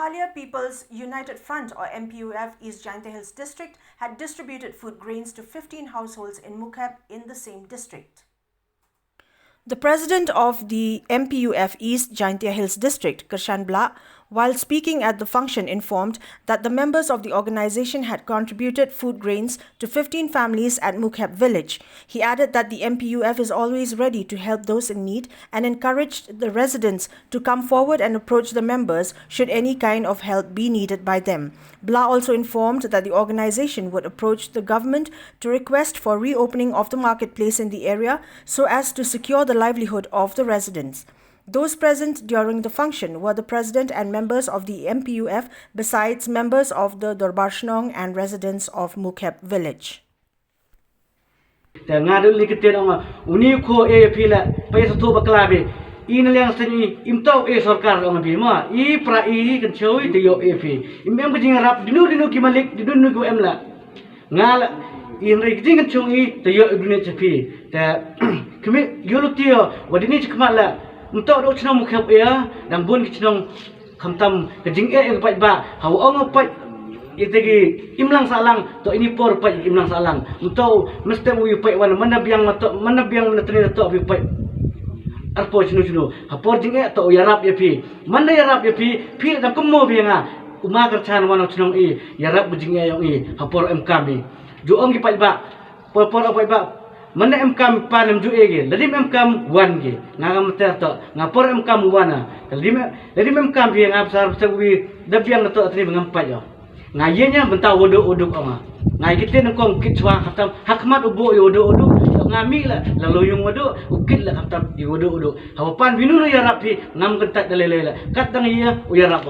Somalia People's United Front or MPUF East Jaintia Hills district had distributed food grains to 15 households in Mookhep in the same district. The president of the MPUF East Jaintia Hills district, KYRSHAN, while speaking at the function, informed that the members of the organization had contributed food grains to 15 families at Mookhep village. He added that the MPUF is always ready to help those in need and encouraged the residents to come forward and approach the members should any kind of help be needed by them. Blah also informed that the organization would approach the government to request for reopening of the marketplace in the area so as to secure the livelihood of the residents. Those present during the function were the president and members of the MPUF, besides members of the DORBAR SHNONG and residents of Mookhep village. Untuk dok SHNONG Mookhep ya dan bun SHNONG khamtam kejing yang pai ba hawang pai itegi imlang salang to ini por pai imlang salang untuk mesti wi pai wan mana biang natri to wi pai arpo chunu hapor jing to yarap ya pi mana yarap ya pi dam kemo bianga uma kerchan wan SHNONG yarap bujing yang hapor kami juong gi pai ba por pai ba mana MKM panem ju ege ladim MKM wan ge ngam terto ngapor MKM wana ladim MKM bi ngap sar sewi dabiang to atri ngampai yo ngayenya benta wodo-wodo ama ngai kite nongkong kitwa khatam hakmat ubo yodo ngami la laloyung wodo ukit la khatam yodo hawapan binunu ya rapi ngam kentat dalele kat dang iya uyarap